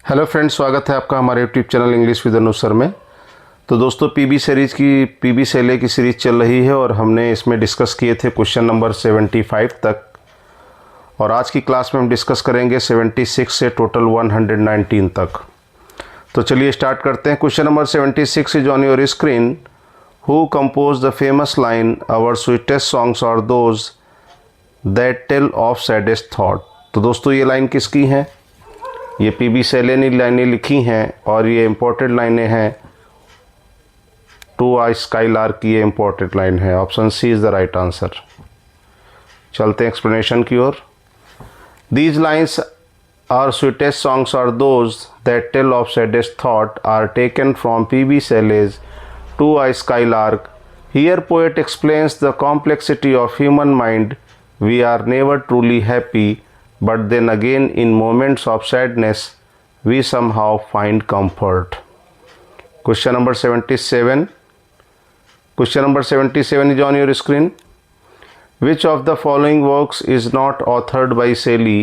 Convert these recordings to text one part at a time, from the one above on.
Hello friends, स्वागत है आपका हमारे YouTube channel English with Anu sir में। तो दोस्तों पीबी सेले की सीरीज़ चल रही है और हमने इसमें डिस्कस किए थे क्वेश्चन नंबर 75 तक। और आज की क्लास में हम डिस्कस करेंगे 76 से टोटल 119 तक। तो चलिए स्टार्ट करते हैं। Question number 76 is on your screen. Who compose the famous line our sweetest songs are those that tell of saddest thought. तो दोस्तों ये लाइन किसकी है? ये पीबी सेले ने लाइनें लिखी हैं और ये इम्पोर्टेंट लाइनें हैं। टू आई स्काईलार्क की ये इम्पोर्टेंट लाइन है। Option C is the right answer. चलते हैं एक्सप्लेनेशन की ओर। These lines are sweetest songs are those that tell of saddest thought are taken from P B Shelley's to a skylark. Here poet explains the complexity of human mind. We are never truly happy, but then again in moments of sadness we somehow find comfort. Question number 77. Question number 77 is on your screen. Which of the following works is not authored by Shelley?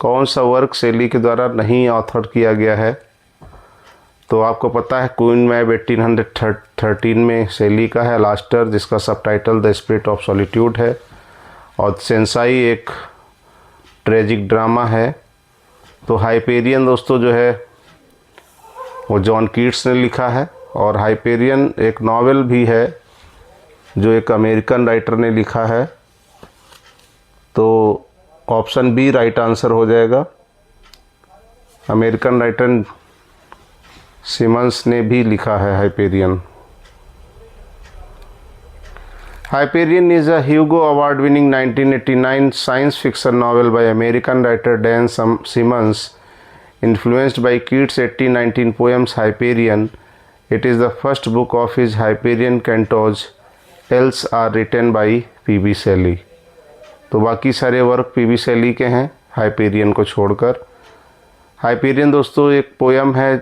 कौन सा work शैली के द्वारा नहीं author किया गया है? तो आपको पता है क्वीन मैब 1813 में शैली का है, लास्टर जिसका subtitle the spirit of solitude है, और सेंसाई एक ट्रेजिक ड्रामा है। तो हाइपेरियन दोस्तों जो है वो जॉन कीट्स ने लिखा है, और हाइपेरियन एक नॉवेल भी है जो एक अमेरिकन राइटर ने लिखा है। तो ऑप्शन बी राइट आंसर हो जाएगा। अमेरिकन राइटर सिमंस ने भी लिखा है Hyperion. Hyperion is a Hugo Award-winning 1989 science fiction novel by American writer Dan Simmons, influenced by Keats' 1819 poems Hyperion. It is the first book of his Hyperion cantos. Else are written by P.B. Shelley. तो बाकी सारे work PB Shelley के हैं Hyperion को छोड़कर। Hyperion दोस्तों एक poem है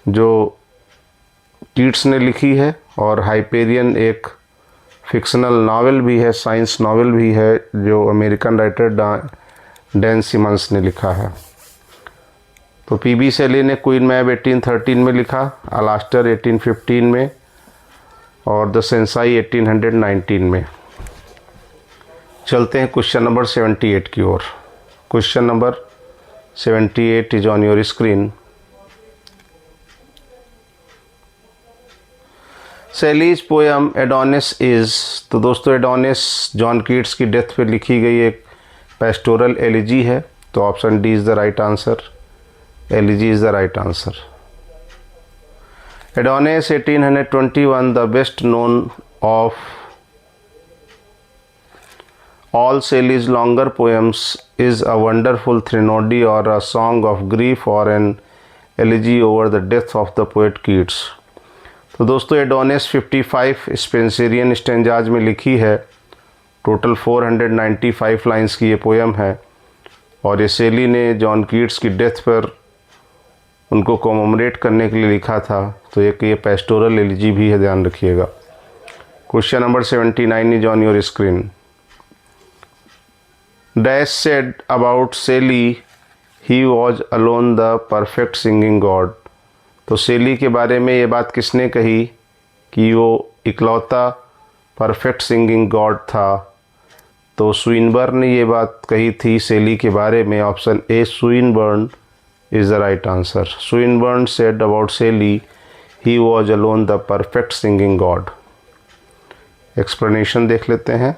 जो कीट्स ने लिखी है, और हाइपेरियन एक फिक्शनल नावल भी है, साइंस नावल भी है, जो अमेरिकन राइटर डैन सिमंस ने लिखा है। तो पीबी शैली ने क्वीन मैब 1813 में लिखा, अलास्टर 1815 में, और द सेंसाई 1819 में। चलते हैं क्वेश्चन नंबर 78 की ओर। Question number 78 is on your screen. Shelley's poem Adonais is. तो दोस्तों एडोनिस जॉन कीट्स की डेथ पे लिखी गई एक पेस्टोरल एलिजी है। तो option D is the right answer. Elegy is the right answer. Adonais 1821 the best known of all Shelley's longer poems is a wonderful threnody or a song of grief or an elegy over the death of the poet Keats. तो दोस्तों Adonis 55 Spenserian stanzas में लिखी है। Total 495 lines की ये poem है, और ये शैली ने जॉन कीट्स की डेथ पर उनको कॉमेमोरेट करने के लिए लिखा था। तो एक ये पेस्टोरल एलिजी भी है, ध्यान रखिएगा। Question number 79 is on your screen. Dash said about Shelley he was alone the perfect singing god. तो शैली के बारे में ये बात किसने कही कि वो इकलौता परफेक्ट सिंगिंग गॉड था? तो स्विनबर्न ने ये बात कही थी शैली के बारे में। Option A Swinburne is the right answer. Swinburne said about Shelley he was alone the perfect singing god. Explanation देख लेते हैं।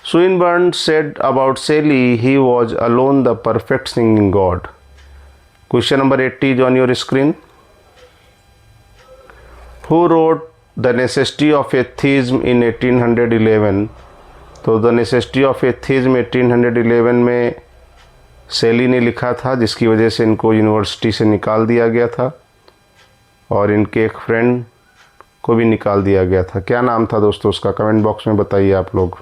Swinburne said about Shelley he was alone the perfect singing god. Question number 80 is on your screen. Who wrote The Necessity of Atheism in 1811? तो The Necessity of Atheism 1811 में शैली ने लिखा था, जिसकी वजह से इनको यूनिवर्सिटी से निकाल दिया गया था, और इनके एक फ्रेंड को भी निकाल दिया गया था। क्या नाम था दोस्तों उसका? कमेंट बॉक्स में बताइए आप लोग।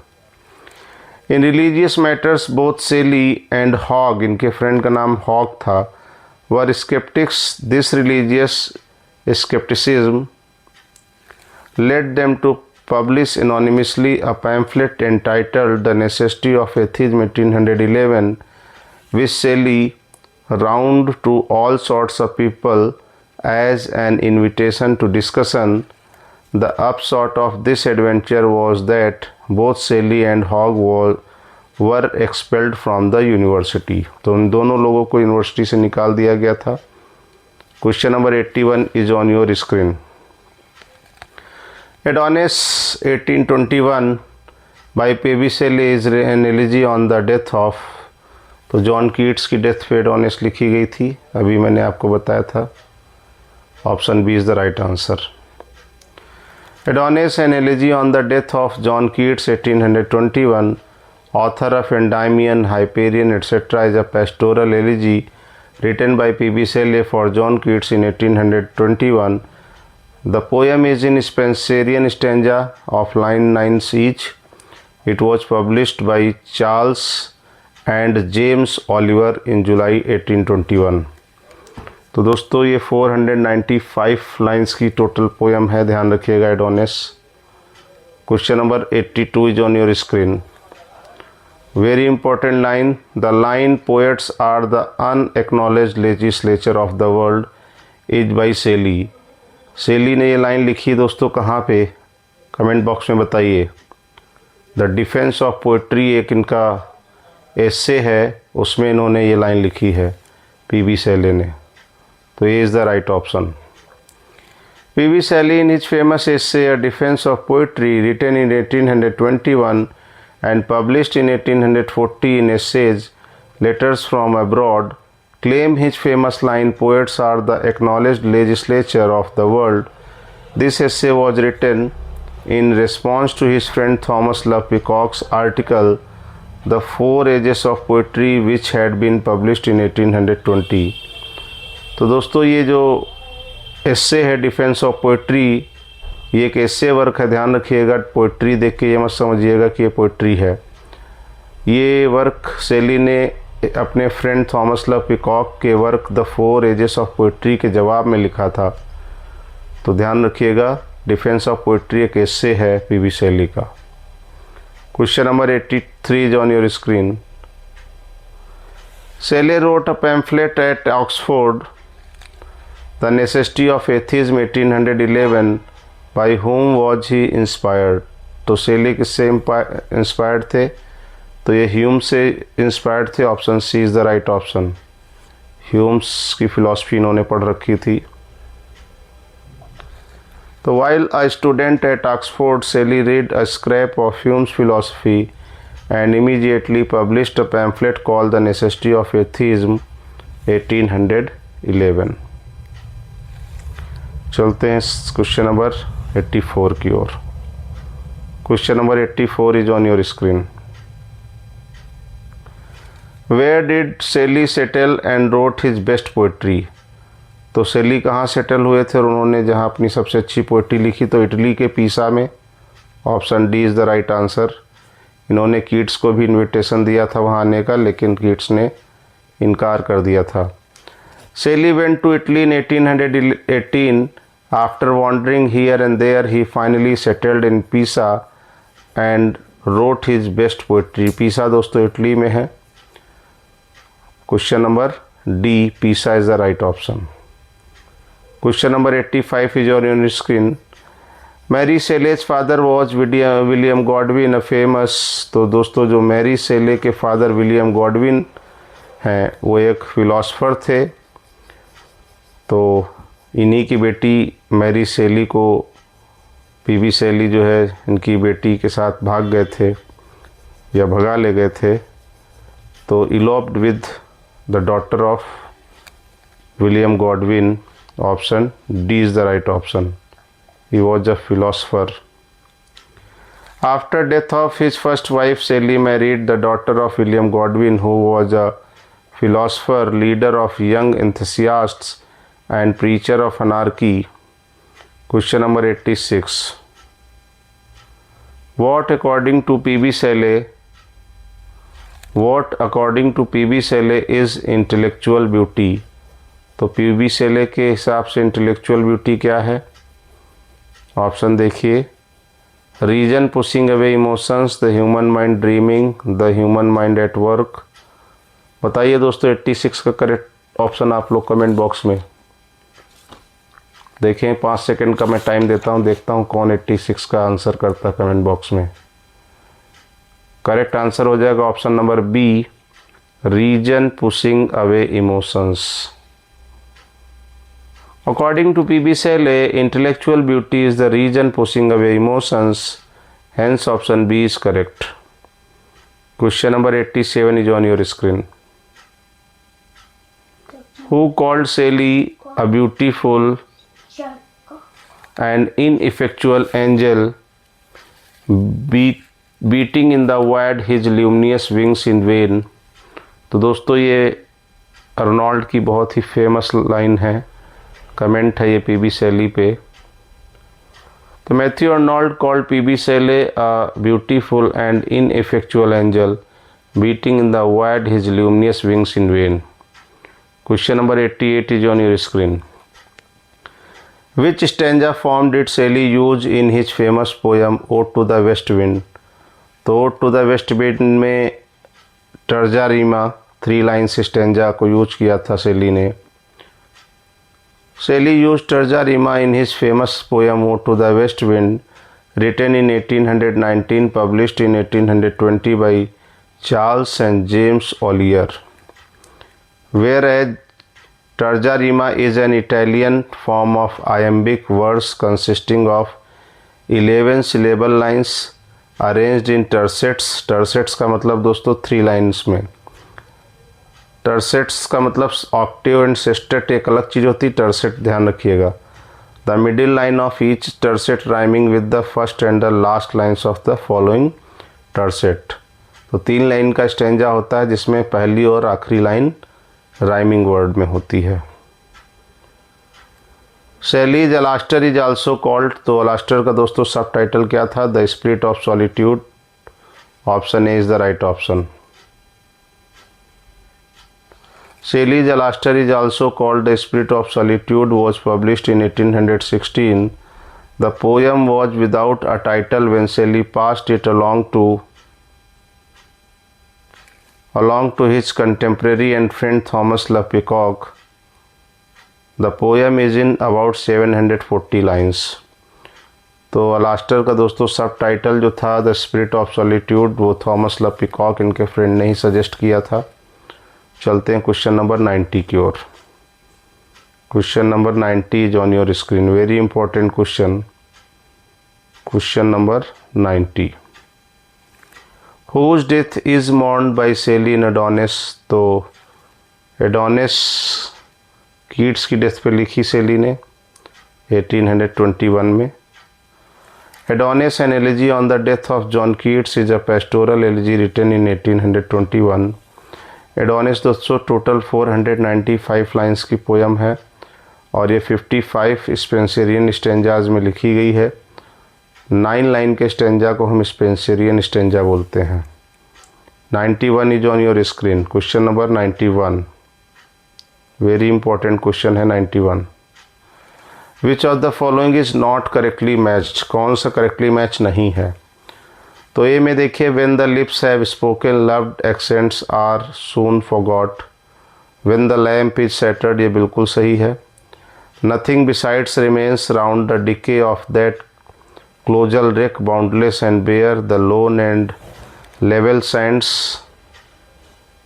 In religious matters both Shelley and Hogg, इनके फ्रेंड का नाम हॉग था, were sceptics. This religious skepticism led them to publish anonymously a pamphlet entitled The Necessity of Atheism 1811, which Shelley round to all sorts of people as an invitation to discussion. The upshot of this adventure was that both Sally and Hogg were expelled from the university. तो उन दोनों लोगों को university से निकाल दिया गया था। Question number 81 is on your screen. Adonis 1821 by P.B. Shelley is an elegy on the death of, तो जॉन कीट्स की डेथ पे एडोनिस लिखी गई थी, अभी मैंने आपको बताया था। Option B is the right answer. Adonis, an elegy on the death of John Keats 1821, author of Endymion, Hyperion, etc., is a pastoral elegy written by P.B. Shelley for John Keats in 1821. The poem is in Spenserian stanza of line 9 each. It was published by Charles and James Oliver in July 1821. तो दोस्तों ये 495 lines की total poem है, ध्यान रखिएगा Adonais. Question number 82 is on your screen. Very important line, the line poets are the unacknowledged legislature of the world is by Shelley. Shelley ने ये line लिखी दोस्तों कहाँ पे, कमेंट बॉक्स में बताइए। द डिफेंस ऑफ पोइट्री एक इनका एस्से है, उसमें इन्होंने ये लाइन लिखी है पी.बी. शेली ने, तो ये is the right option. P.B. Shelley in his famous essay A Defense of Poetry written in 1821 and published in 1840 in Essays, Letters from Abroad, claim his famous line, poets are the acknowledged legislature of the world. This essay was written in response to his friend Thomas Love Peacock's article The Four Ages of Poetry, which had been published in 1820. तो दोस्तों ये जो एस्से है defence of poetry, ये एक एस्से work है, ध्यान रखिएगा। पोइट्री देख के ये मत समझिएगा कि ये पोइट्री है। ये वर्क शेली ने अपने फ्रेंड थॉमस लव पीकॉक के work the four ages of poetry के जवाब में लिखा था। तो ध्यान रखिएगा, डिफेंस ऑफ पोइट्री एक एस्से है पी.बी. शेली का। Question number 83 is on your screen. Shelley wrote a pamphlet at Oxford, The Necessity of Atheism 1811. By whom was he inspired? तो शेली किससे इंस्पायर्ड थे? तो ये ह्यूम से इंस्पायर्ड थे। Option C is the right option. Hume's की philosophy इन्होंने पढ़ रखी थी। तो while a student at Oxford, Shelley read a scrap of Hume's philosophy and immediately published a pamphlet called The Necessity of Atheism 1811. चलते हैं question number 84 की ओर। Question number 84 is on your screen. Where did Shelley settle and wrote his best poetry? तो Shelley कहाँ settle हुए थे और उन्होंने जहाँ अपनी सबसे अच्छी पोइट्री लिखी? तो इटली के पीसा में। Option D is the right answer. इन्होंने कीट्स को भी इनविटेशन दिया था वहाँ आने का, लेकिन कीट्स ने इनकार कर दिया था। Shelley went to Italy in 1818. After wandering here and there, he finally settled in Pisa and wrote his best poetry. Pisa दोस्तों इटली में है। Question number D, Pisa is the right option. Question number 85 is on your screen. Mary Shelley's father was William Godwin, a famous। तो दोस्तों जो Mary शेले के father William Godwin हैं वो एक फ़िलासफ़र थे। तो इन्हीं की बेटी मैरी शेली को पी.बी. शेली जो है इनकी बेटी के साथ भाग गए थे या भगा ले गए थे। तो eloped with the daughter of William Godwin. Option D is the right option. He was a philosopher. After death of his first wife Shelley married the daughter of William Godwin who was a philosopher, leader of young enthusiasts and preacher of anarchy. Question number 86. What according to P.B. Shelley is intellectual beauty? तो P.B. Shelley के हिसाब से intellectual beauty क्या है? Option देखिए। Reason pushing away emotions, the human mind dreaming, the human mind at work। बताइए दोस्तों 86 का करेक्ट ऑप्शन आप लोग कमेंट बॉक्स में देखें। 5 सेकंड का मैं टाइम देता हूं, देखता हूं कौन 86 का आंसर करता है कमेंट बॉक्स में। करेक्ट आंसर हो जाएगा option number B, reason pushing away emotions. According to P.B. Shelley, intellectual beauty is the region pushing away emotions. Hence, option B is correct. Question number 87 is on your screen. Who called Shelley a beautiful and ineffectual angel, beating in the wind his luminous wings in vain? तो दोस्तों ये Arnold की बहुत ही famous line है, comment है ये PB Shelley पे। तो Matthew Arnold called PB Shelley a beautiful and ineffectual angel, beating in the void his luminous wings in vain. Question number 88 is on your screen. Which stanza form did Shelley use in his famous poem Ode to the West Wind? तो Ode to the West Wind में terza rima 3 lines stanza को use किया था शैली ने। Shelley used Terza Rima in his famous poem Ode to the West Wind, written in 1819, published in 1820 by Charles and James Ollier. Whereas Terza Rima is an Italian form of iambic verse consisting of 11 syllable lines arranged in tercets. Tercets का मतलब दोस्तों 3 lines में। टर्सेट्स का मतलब Octave and sestet एक अलग चीज़ होती है, टर्सेट ध्यान रखिएगा। The middle line of each tercet rhyming with the first and the last lines of the following tercet. तो 3 लाइन का स्टेंजा होता है जिसमें पहली और आखिरी लाइन राइमिंग वर्ड में होती है। शैलीज अलास्टर इज आल्सो कॉल्ड, तो अलास्टर का दोस्तों सब टाइटल क्या था? The spirit of solitude. Option A is the right option. Shelley's Alastor is also called The Spirit of Solitude was published in 1816. The poem was without a title when Shelley passed it along to his contemporary and friend Thomas Love Peacock. The poem is in about 740 lines. तो अलास्टर का दोस्तों सब title जो था the spirit of solitude, वो Thomas love peacock इनके friend ने ही suggest किया था। चलते हैं क्वेश्चन नंबर 90 की ओर। Question number 90 is on your screen, very important question. Question number 90, whose death is mourned by Shelley in Adonais? तो एडोनिस कीट्स की डेथ पे लिखी शैली ने 1821 में। Adonais an elegy on the death of John Keats is a pastoral elegy written in 1821। Adonais दोस्तों total 495 lines की poem है और ये 55 स्पेंसरियन स्टेंजाज में लिखी गई है। 9 लाइन के स्टेंजा को हम स्पेंसरियन स्टेंजा बोलते हैं। 91 is on your screen, question number 91, very important question है 91। विच of the following is not correctly matched? कौन सा करेक्टली मैच नहीं है? तो ए में देखिए, when the lips have spoken loved accents are soon forgot, when the lamp is shattered, ये बिल्कुल सही है। Nothing besides remains round the decay of that colossal wreck boundless and bare, the lone and level sands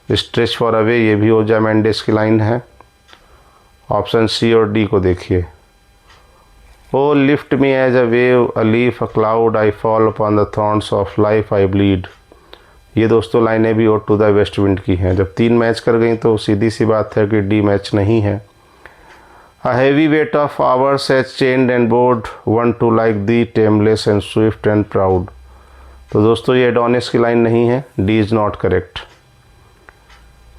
stretch far away, ये भी ओजामेंडिस की line है। Option सी और D को देखिए। Oh, lift me as a wave, a leaf, a cloud, I fall upon the thorns of life, I bleed. ये दोस्तों लाइनें भी Ode to the West Wind की हैं। जब 3 मैच कर गई तो सीधी सी बात है कि डी मैच नहीं है। A heavy weight of hours has chained and bored one to like thee, tameless and swift and proud. तो दोस्तों ये एडोनिस की लाइन नहीं है, D is not correct.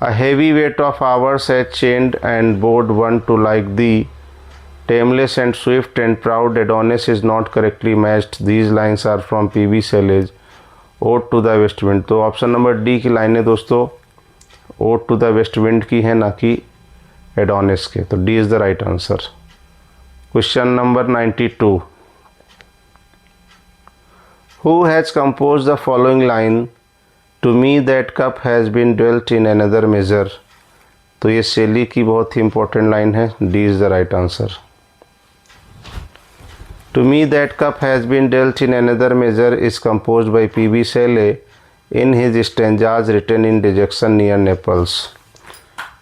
A heavy weight of hours has chained and bored one to like thee, tameless and swift and proud, Adonis is not correctly matched. These lines are from P.B. Shelley's Ode to the West Wind। तो option number D की लाइनें दोस्तों Ode to the West Wind की है, ना कि Adonis के। तो D is the right answer. Question number 92, who has compose the following line, to me that cup has been dwelt in another measure? तो ये शेली की बहुत ही इंपॉर्टेंट लाइन है, D is the right answer. To me that cup has been dealt in another major is compose by P B. Shelley in his stanzas written in dejection near Naples.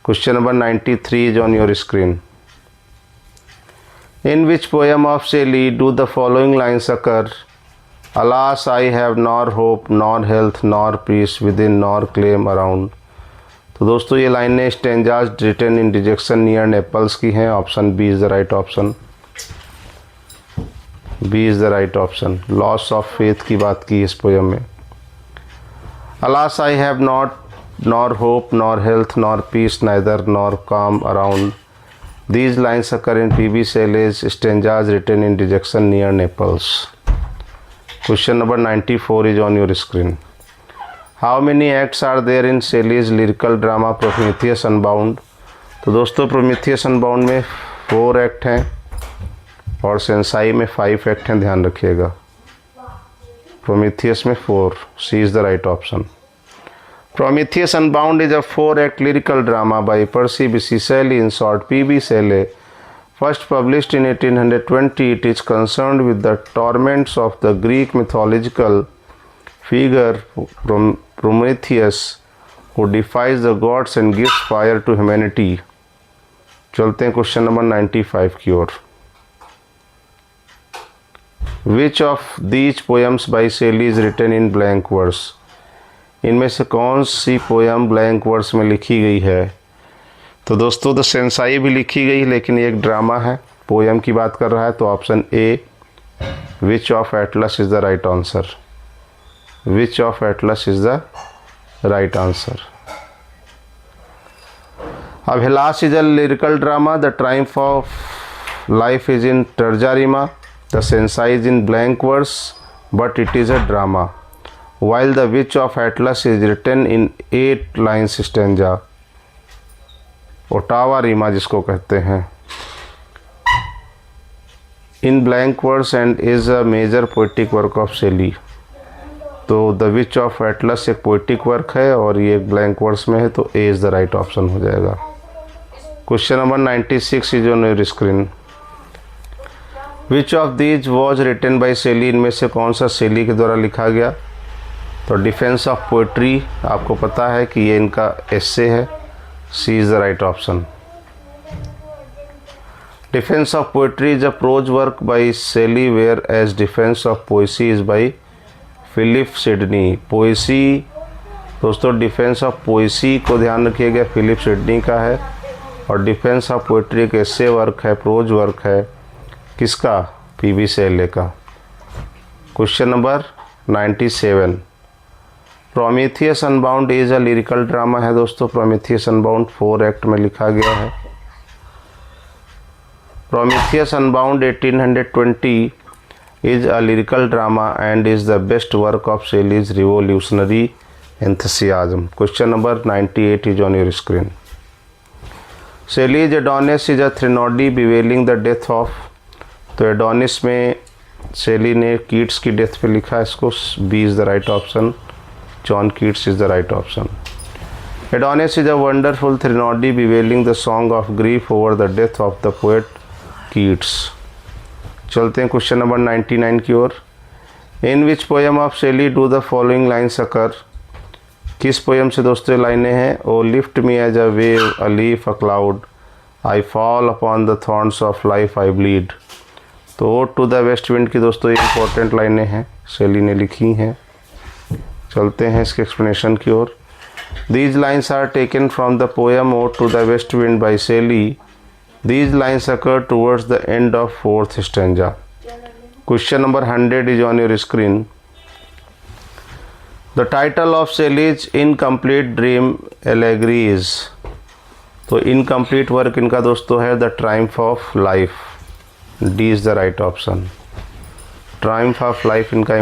Question number 93 is on your screen. In which poem of Shelley do the following lines occur? Alas, I have nor hope, nor health, nor peace within, nor claim around. तो दोस्तों ये लाइनें stanzas written in dejection near Naples की हैं। Option B is the right option. B is the right option. Loss of faith की बात की इस पोएम में। Alas, I have not nor hope, nor health, nor peace, neither nor calm around. These lines occur in P.B. Shelley's stanzas written in dejection near Naples. Question number 94 is on your screen. How many acts are there in Shelley's lyrical drama Prometheus Unbound? तो दोस्तों Prometheus Unbound में 4 act हैं और Sensei में 5 act हैं, ध्यान रखिएगा। Prometheus में 4, C is the right option. Prometheus Unbound is a 4-act lyrical drama by Percy Bysshe Shelley, in short P.B. Shelley. First published in 1820, it is concerned with the torments of the Greek mythological figure Prometheus, who defies the gods and gives fire to humanity. चलते हैं question number 95 की ओर। Which of these poems by Shelley is written in blank verse? इनमें से कौन सी poem blank verse में लिखी गई है? तो दोस्तों द सेंसाई भी लिखी गई, लेकिन ये एक ड्रामा है, पोएम की बात कर रहा है, तो option A Witch of Atlas is the right answer. Witch of Atlas is the right answer. अभिलाष is a lyrical drama, the Triumph of Life is in terza rima, the Cenci is in blank verse but it is a drama, while the Witch of Atlas is written in 8 lines stanza, ottava rima जिसको कहते हैं, in blank verse and is a major poetic work of Shelley। तो The Witch of Atlas एक poetic work है और ये एक blank verse में है, तो A is the right option हो जाएगा। Question number 96 is on your screen. Which of these was written by Shelley? इनमें से कौन सा शेली के द्वारा लिखा गया? तो डिफेंस ऑफ पोइट्री आपको पता है कि ये इनका एस्से है, C is the right option. Defence of Poetry is a prose work by Shelley, whereas Defence of Poesy is by Philip Sidney. Poesy दोस्तों, डिफेंस ऑफ पोएसी को ध्यान रखिएगा, फिलिप सिडनी का है, और डिफेंस ऑफ पोइट्री एक एस्से work है, prose work है, किसका? पी.बी. शेले का। Question number 97। Prometheus unbound is a lyrical drama है दोस्तों। प्रोमेथियस अनबाउंड 4 एक्ट में लिखा गया है। Prometheus Unbound 1820 is a lyrical drama and is the best work of Shelley's revolutionary enthusiasm. Question number 98 is on your screen. Shelley's Adonais is a threnody bewailing the death of. तो Adonais में Shelley ने Keats की death पे लिखा है इसको, B is the right option. John Keats is the right option. Adonis is a wonderful threnody bewailing the song of grief over the death of the poet Keats. चलते हैं question number 99 की ओर। In which poem of Shelley do the following lines occur? किस poem से दोस्तों लाइनें हैं? Oh lift me as a wave, a leaf, a cloud, I fall upon the thorns of life I bleed। तो Ode to the West Wind की दोस्तों important लाइनें हैं, शेली ने लिखी हैं। चलते हैं इसके एक्सप्लेनेशन की ओर। These lines are taken from the poem Ode to the West Wind by Shelley. These lines occur towards the end of 4th stanza. Question number 100 is on your screen. The title of Shelley's Incomplete Dream Allegory is, तो incomplete work इनका दोस्तों है the Triumph of life. D is the right option. Triumph of life इनका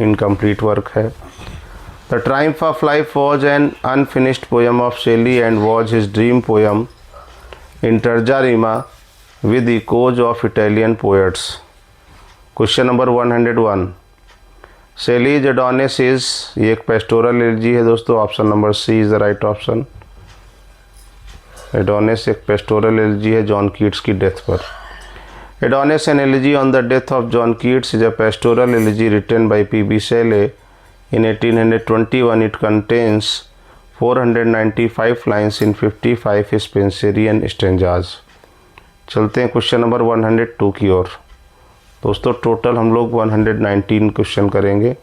incomplete work है। The Triumph of Life was an unfinished poem of Shelley and was his dream poem in Terza with the echoes of Italian poets. Question number 101. Shelley's Adonis is, ये एक pastoral elegy है दोस्तों, option number C is the right option. Adonis एक pastoral elegy है John Keats की death पर। Adonis an elegy on the death of John Keats is a pastoral elegy written by P B. Shelley in 1821. It contains 495 lines in 55 Spenserian stanzas। चलते हैं question number 102 की ओर। दोस्तों total हम लोग 119 question करेंगे।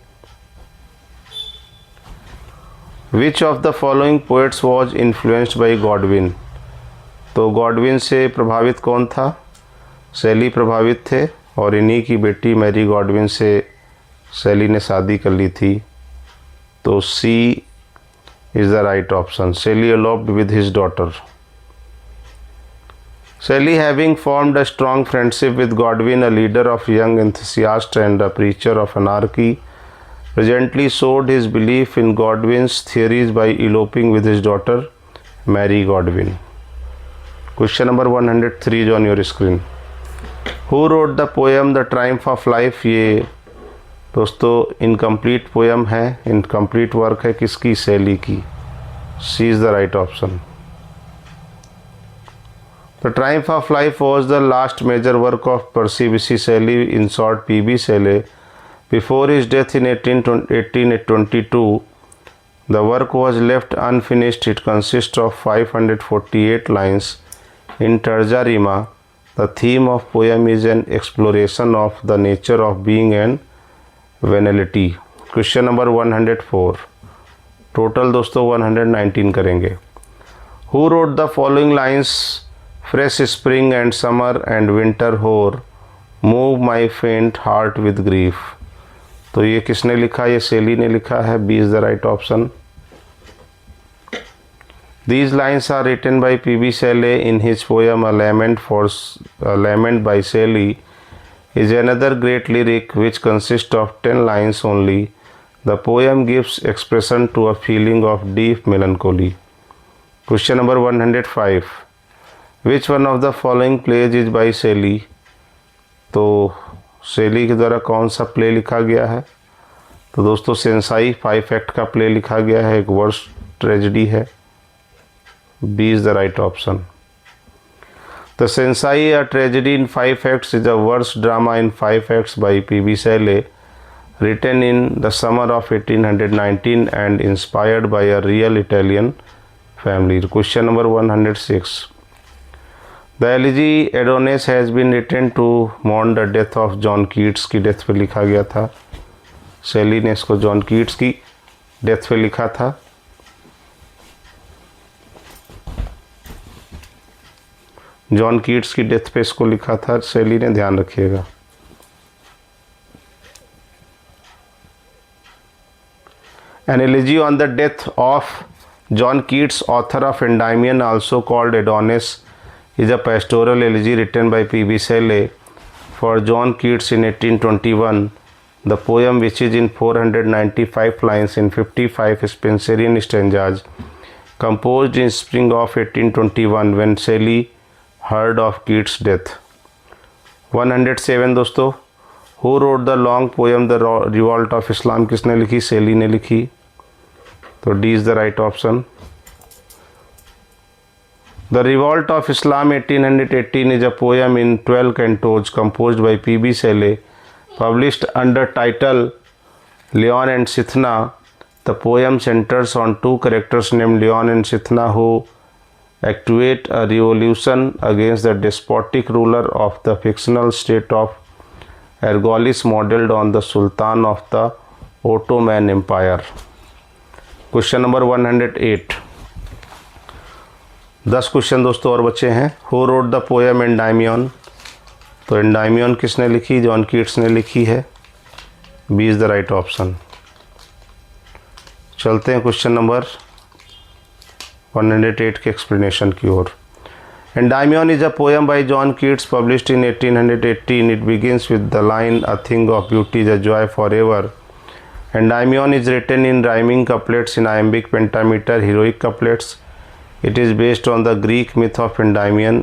Which of the following poets was influenced by Godwin? तो Godwin से प्रभावित कौन था? शैली प्रभावित थे और इन्हीं की बेटी मैरी गॉडविन से शैली ने शादी कर ली थी। तो सी इज़ द राइट ऑप्शन। शैली eloped with his daughter। Shelley, having formed a strong friendship with Godwin, a leader of young enthusiasts and a preacher of anarchy, presently showed his belief in Godwin's theories by eloping with his daughter, Mary Godwin। Question number 103 is on your screen। Who wrote the poem The Triumph of Life? ये दोस्तों incomplete poem है, incomplete work है किसकी? Shelley की। C is the right option. The Triumph of Life was the last major work of Percy Bysshe Shelley, in short P.B. Shelley. Before his death in 1822, the work was left unfinished. It consists of 548 lines in terza rima. The theme of poem is an exploration of the nature of being and venality। Question number 104। Total दोस्तों 119 करेंगे। Who wrote the following lines? Fresh spring and summer and winter hoar move my faint heart with grief। तो ये किसने लिखा? ये शैली ने लिखा है। B is the right option. These lines are written by P.B. Shelley in his poem A Lament by Shelley is another great lyric which consists of 10 lines only. The poem gives expression to a feeling of deep melancholy। Question number 105। Which one of the following plays is by Shelley? तो Shelley के द्वारा कौन सा play लिखा गया है? तो दोस्तों सेंसाई 5 एक्ट का प्ले लिखा गया है, एक वर्स ट्रेजेडी है। B is the right option. The Cenci a tragedy in 5 acts is a verse drama in 5 acts by P.B. Shelley, written in the summer of 1819 and inspired by a real Italian family। Question number 106। The elegy Adonis has been written to mourn the death of John Keats की death पे लिखा गया था। शैली ने इसको John Keats की death पे लिखा था। जॉन कीट्स की डेथ पे इसको लिखा था शैली ने, ध्यान रखिएगा। An elegy on the death of John Keats, author of Endymion, also called Adonis, is a pastoral elegy written by P.B. Shelley for John Keats in 1821. The poem, which is in 495 lines in 55 Spenserian stanzas, composed in spring of 1821 when Shelley heard of Keats' death। 107 दोस्तों। Who wrote the long poem The Revolt of Islam? किसने लिखी? Shelley ने लिखी। तो D is the right option. The Revolt of Islam 1818 is a poem in 12 cantos composed by P.B. Shelley, published under title Leon and Sithna. The poem centers on two characters named Leon and Sithna who actuate a revolution against the despotic ruler of the fictional state of Argolis, modeled on the Sultan of the Ottoman Empire। Question number 108। 10 question दोस्तों और बचे हैं। Who wrote the poem Endymion? तो Endymion किसने लिखी? John Keats ने लिखी है। B is the right option. चलते हैं क्वेश्चन नंबर 108 के एक्सप्लेनेशन की ओर। Endymion is a poem by John Keats published in 1818। It begins with the line a thing of beauty is a joy for ever. Endymion is written in rhyming couplets in iambic pentameter heroic couplets। It is based on the Greek myth of Endymion,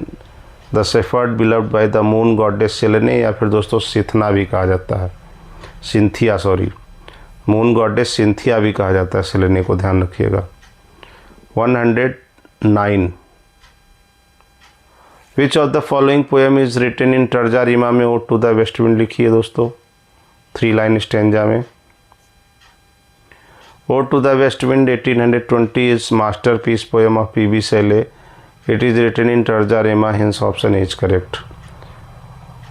the shepherd beloved by the moon goddess Selene, या फिर दोस्तों सिथना भी कहा जाता है, Cynthia sorry, moon goddess Cynthia भी कहा जाता है सेलेने को, ध्यान रखिएगा। 109। Which of the following poem is written in terza rima में Ode to the West Wind लिखिए दोस्तों, 3 लाइन स्टेंजा में। Ode to the West Wind 1820 is masterpiece poem of P B Shelley. It is written in terza rima, hence option is correct.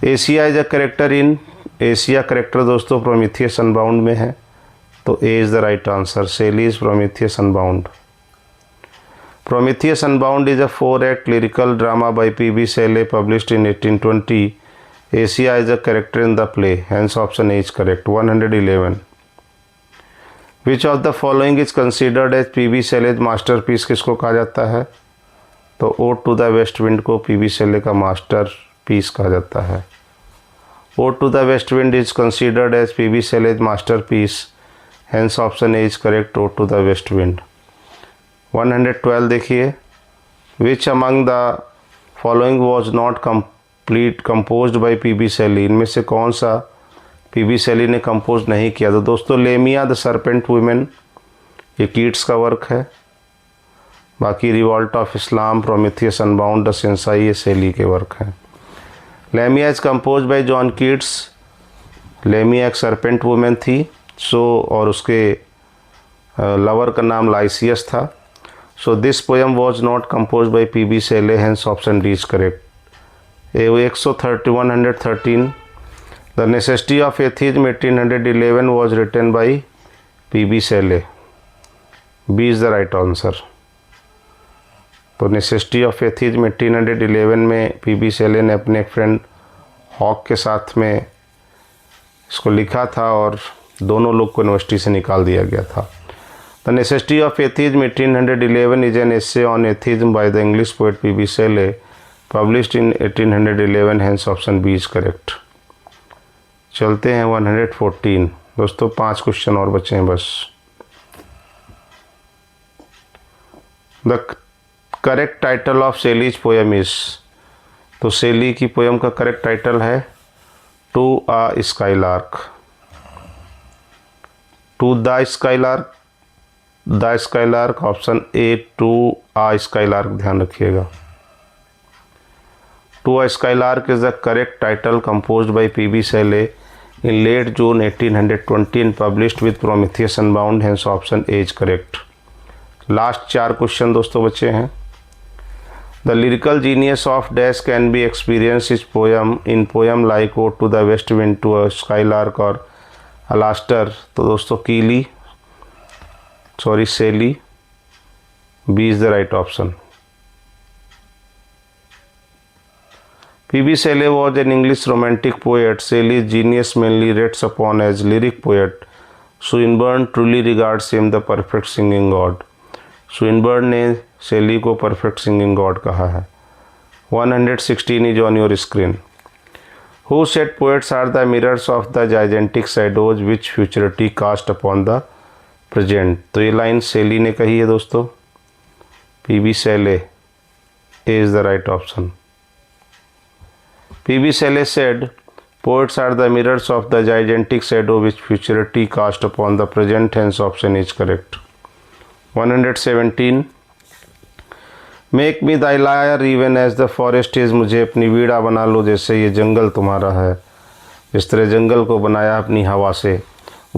Asia is a character in, Asia character दोस्तों Prometheus Unbound में है, तो ए is the right answer. सेली is Prometheus unbound. Prometheus Unbound is a 4-act lyrical drama by P.B. Shelley published in 1820. Asia is a character in the play, hence option A is correct. 111. Which of the following is considered as P.B. Shelley's masterpiece? किसको कहा जाता है? तो Ode to the West Wind को P.B. Shelley का masterpiece कहा जाता है। Ode to the West Wind is considered as P.B. Shelley's masterpiece, hence option A is correct. Ode to the West Wind. 112 देखिए, which among the following was not complete composed by P B. Shelley, इनमें से कौन सा PB. शैली ने compose नहीं किया? तो दोस्तों लेमिया द सरपेंट वुमेन ये कीट्स का वर्क है, बाकी revolt of Islam, Prometheus unbound, the Sensei ये शैली के वर्क हैं। Lamia is compose bye John Keats, Lamia एक सरपेंट वुमेन थी और उसके लवर का नाम लाइसियस था। So this poem was not composed by P.B. Shelley, hence option D is correct. 113. The Necessity of Atheism 1811 was written by P.B. Shelley. B is the right answer. तो Necessity of Atheism 1811 में P.B. Shelley ने अपने एक friend hoc के साथ में इसको लिखा था और दोनों लोग को यूनिवर्सिटी से निकाल दिया गया था। The Necessity of Atheism 1811 is an essay on atheism by the English poet P.B. Shelley, published in 1811, hence option B is correct. चलते हैं 114 दोस्तों, 5 क्वेश्चन और बचे हैं बस। The correct title of Shelley's poem is, तो शेली की पोएम का करेक्ट टाइटल है to a skylark. To the skylark, the skylark, option A to a skylark, ध्यान रखिएगा। To a skylark is the correct title composed by P B. Shelley in late June 1820 and published with Prometheus Unbound, hence option A is correct. Last 4 question दोस्तों बचे हैं। The lyrical genius of dash can be experience is poem in poem like Ode to the West wind, to a skylark और अलास्टर, तो दोस्तों Shelley, B is the right option. P.B. Shelley was an English romantic poet. Shelley's genius mainly rests upon as lyric poet. Swinburne truly regards him the perfect singing god. Swinburne ने Shelley को perfect singing god कहा है। 116 is on your screen. Who said poets are the mirrors of the gigantic shadows which futurity cast upon the present, तो ये line शेली ने कही है दोस्तों। P.B. Shelley, A is the right option. P.B. Shelley said, poets are the mirrors of the gigantic shadow which futurity cast upon the present, hence option is correct. 117. Make me thy lyre even as the forest is, मुझे अपनी वीणा बना लो जैसे ये जंगल तुम्हारा है, इस तरह जंगल को बनाया अपनी हवा से।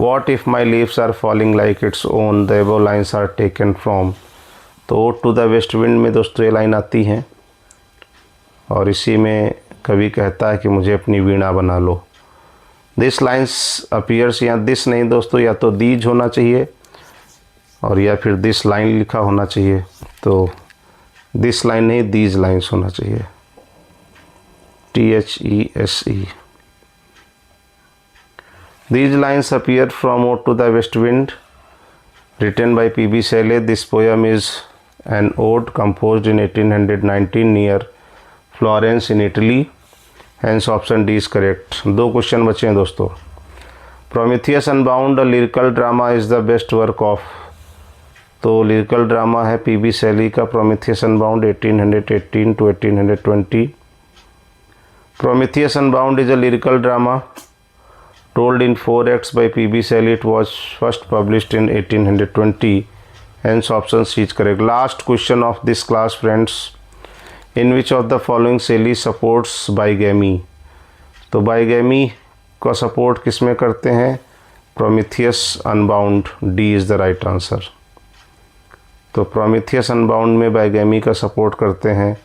What if my leaves are falling like its own, the above lines are taken from, तो Ode to the West Wind में दोस्तों ये लाइन आती हैं और इसी में कवि कहता है कि मुझे अपनी वीणा बना लो। दिस लाइन्स अपीयर्स, यहाँ दिस नहीं दोस्तों, या तो दीज होना चाहिए और या फिर दिस लाइन लिखा होना चाहिए, तो दिस लाइन नहीं दीज लाइन्स होना चाहिए, THESE। These lines appear from Ode to the West Wind, written by P.B. Shelley. This poem is an ode composed in 1819 near Florence in Italy. Hence option D is correct. 2 question बचे हैं दोस्तों। Prometheus Unbound, a lyrical drama, is the best work of, तो lyrical drama है P.B. Shelley का Prometheus Unbound 1818 to 1820। Prometheus Unbound is a lyrical drama told in 4 acts by P.B. Shelley. It was first published in 1820, hence option C is correct. Last question of this class friends, in which of the following Shelley supports bigamy. तो bigamy का support किस में करते हैं? Prometheus Unbound, D is the right answer. तो Prometheus Unbound में bigamy का support करते हैं।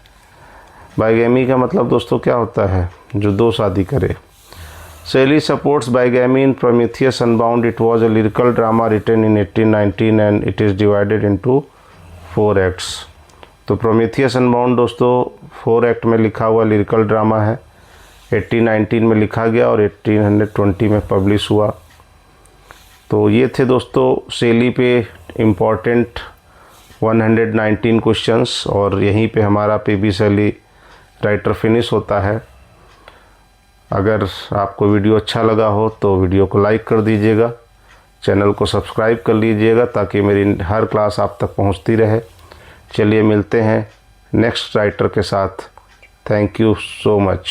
बाइगैमी का मतलब दोस्तों क्या होता है? जो दो शादी करे। Shelley supports bigamy in Prometheus Unbound. It was a lyrical drama written in 1819 and it is divided into 4 acts. तो Prometheus Unbound दोस्तों 4 एक्ट में लिखा हुआ लिरिकल ड्रामा है। 1819 में लिखा गया और 1820 में पब्लिश हुआ। तो ये थे दोस्तों शेली पे इम्पॉर्टेंट 119 क्वेश्चंस, और यहीं पे हमारा पीबी शैली राइटर फिनिश होता है। अगर आपको वीडियो अच्छा लगा हो तो वीडियो को लाइक कर दीजिएगा, चैनल को सब्सक्राइब कर लीजिएगा ताकि मेरी हर क्लास आप तक पहुंचती रहे। चलिए मिलते हैं नेक्स्ट राइटर के साथ। Thank you so much.